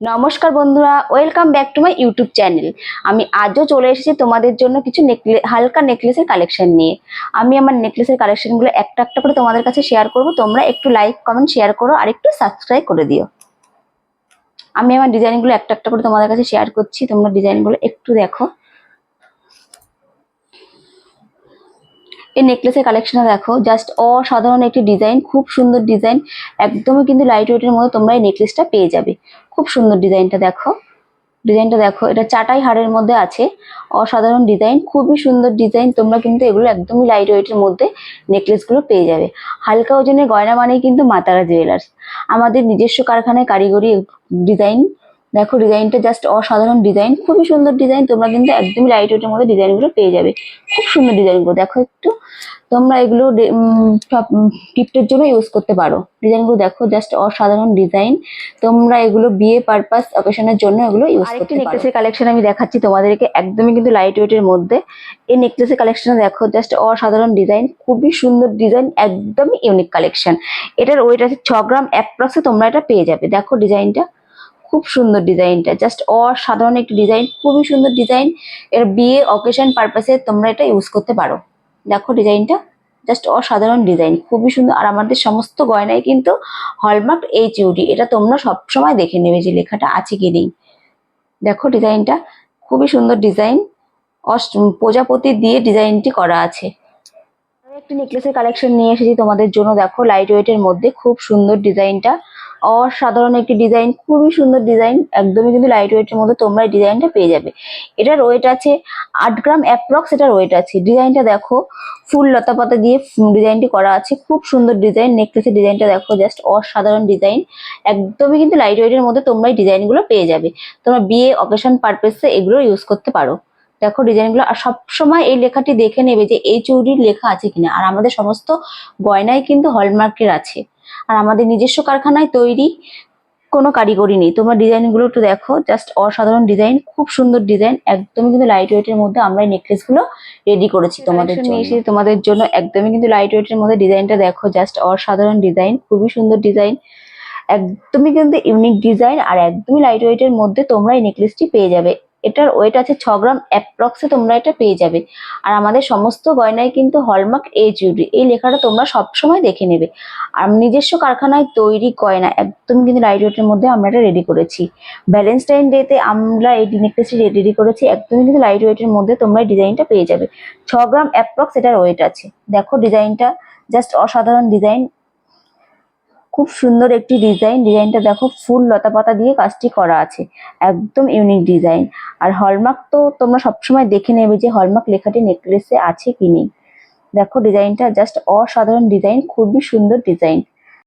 নমস্কার বন্ধুরা, welcome back to my YouTube channel. আমি আজও চলে এসেছি তোমাদের জন্য কিছু হালকা নেকলেসের কালেকশন নিয়ে। আমি আমার নেকলেসের কালেকশনগুলো একটা একটা করে তোমাদের কাছে শেয়ার করব। তোমরা একটু লাইক কমেন্ট শেয়ার করো আর একটু সাবস্ক্রাইব করে দিও। আমি আমার ডিজাইনগুলো একটা একটা করে তোমাদের কাছে শেয়ার করছি, তোমরা ডিজাইনগুলো একটু দেখো। এই নেকলেসের কালেকশনটা দেখো, জাস্ট অসাধারণ একটি ডিজাইন, খুব সুন্দর ডিজাইন। একদমই কিন্তু লাইট ওয়েটের মধ্যে তোমরা এই নেকলেসটা পেয়ে যাবে। খুব সুন্দর ডিজাইনটা দেখো, ডিজাইনটা দেখো। এটা চাটাই হাড়ের মধ্যে আছে, অসাধারণ ডিজাইন, খুবই সুন্দর ডিজাইন। তোমরা কিন্তু এগুলো একদমই লাইট ওয়েটের মধ্যে নেকলেসগুলো পেয়ে যাবে। হালকা ওজনের গয়না মানেই কিন্তু মা তারা জুয়েলার্স, আমাদের নিজস্ব কারখানায় কারিগরি ডিজাইন। দেখো ডিজাইনটা জাস্ট অসাধারণ ডিজাইন, খুবই সুন্দর ডিজাইন। তোমরা কিন্তু একদমই লাইট ওয়েটের মধ্যে ডিজাইনগুলো পেয়ে যাবে। খুব সুন্দর ডিজাইনগুলো দেখো একটু। তোমরা এগুলো সব গিফটের জন্য ইউজ করতে পারো। ডিজাইনগুলো দেখো, জাস্ট অসাধারণ ডিজাইন। তোমরা এগুলো বিয়ে পারপাস অকেশনের জন্য এগুলো ইউজ করতে পারো। আরেকটি নেকলেসের কালেকশন আমি দেখাচ্ছি তোমাদেরকে, একদমই কিন্তু লাইট ওয়েটের মধ্যে। এই নেকলেসের কালেকশন দেখো, জাস্ট অসাধারণ ডিজাইন, খুবই সুন্দর ডিজাইন, একদমই ইউনিক কালেকশন। এটার ওয়েট আছে 6 গ্রাম অ্যাপ্রক্সে, তোমরা এটা পেয়ে যাবে। দেখো ডিজাইনটা, খুব সুন্দর ডিজাইনটা, জাস্ট অসাধারণ একটি ডিজাইন, খুবই সুন্দর ডিজাইন। এর বিয়ে অকেশন পারপাসে তোমরা এটা ইউজ করতে পারো। দেখো ডিজাইনটা, জাস্ট অসাধারণ ডিজাইন, খুবই সুন্দর। আর আমাদের সমস্ত গয়নায় কিন্তু হলমার্ক HUD, এটা তোমরা সবসময় দেখে নেবে যে লেখাটা আছে কি নেই। দেখো ডিজাইনটা, খুবই সুন্দর ডিজাইন, প্রজাপতি দিয়ে ডিজাইনটি করা আছে। একটি নেকলেসের কালেকশন নিয়ে এসেছি তোমাদের জন্য। দেখো লাইট ওয়েটের মধ্যে খুব সুন্দর ডিজাইনটা, অসাধারণ একটি ডিজাইন, খুবই সুন্দর ডিজাইন। একদমই কিন্তু লাইট ওয়েটের মধ্যে তোমরা এই ডিজাইনটা পেয়ে যাবে। এটার ওয়েট আছে 8 গ্রাম অ্যাপ্রক্স, এটার ওয়েট আছে। ডিজাইনটা দেখো, ফুল লতা পাতা দিয়ে ডিজাইনটি করা আছে, খুব সুন্দর ডিজাইন। নেকলেসের ডিজাইনটা দেখো, জাস্ট অসাধারণ ডিজাইন। একদমই কিন্তু লাইট ওয়েটের মধ্যে তোমরা এই ডিজাইনগুলো পেয়ে যাবে। তোমরা বিয়ে অকেশন পারপাসে এগুলো ইউজ করতে পারো। দেখো ডিজাইনগুলো, আর সবসময় এই লেখাটি দেখে নেবে যে HUD লেখা আছে কিনা। আর আমাদের সমস্ত গয়নায় কিন্তু হলমার্কের আছে, আর আমাদের নিজস্ব কারখানায় তৈরি, কোনো কারিগরি নেই। তোমরা ডিজাইনগুলো একটু দেখো, জাস্ট অসাধারণ ডিজাইন, খুব সুন্দর ডিজাইন। একদমই কিন্তু লাইট ওয়েটের মধ্যে আমরা এই নেকলেসগুলো রেডি করেছি তোমাদের জন্য। তোমাদের জন্য একদমই কিন্তু লাইট ওয়েটের মধ্যে ডিজাইনটা দেখো, জাস্ট অসাধারণ ডিজাইন, খুবই সুন্দর ডিজাইন, একদমই কিন্তু ইউনিক ডিজাইন। আর একদমই লাইট ওয়েটের মধ্যে তোমরা এই নেকলেসটি পেয়ে যাবে। এটার ওয়েট আছে 6 গ্রাম অ্যাপ্রক্সে, তোমরা এটা পেয়ে যাবে। আর আমাদের সমস্ত গয়নায় কিন্তু হলমার্ক HUD এই লেখাটা তোমরা সবসময় দেখে নেবে। আর নিজস্ব কারখানায় তৈরি গয়না, একদম কিন্তু লাইট ওয়েটের মধ্যে আমরা এটা রেডি করেছি। ভ্যালেন্টাইন ডেতে আমরা এই নেকলেসটি রেডি করেছি, একদমই কিন্তু লাইট ওয়েটের মধ্যে তোমরা এই ডিজাইনটা পেয়ে যাবে। 6 গ্রাম অ্যাপ্রক্স এটার ওয়েট আছে। দেখো ডিজাইনটা, জাস্ট অসাধারণ ডিজাইন, খুব সুন্দর একটি ডিজাইন। ডিজাইনটা দেখো, ফুল লতা পাতা দিয়ে কাজটি করা আছে, একদম ইউনিক ডিজাইন। আর হলমার্ক তো তোমরা সবসময় দেখে নেবে যে হলমার্ক লেখাটি নেকলেসে আছে কি নেই। দেখো ডিজাইনটা, জাস্ট অসাধারণ ডিজাইন, খুবই সুন্দর ডিজাইন।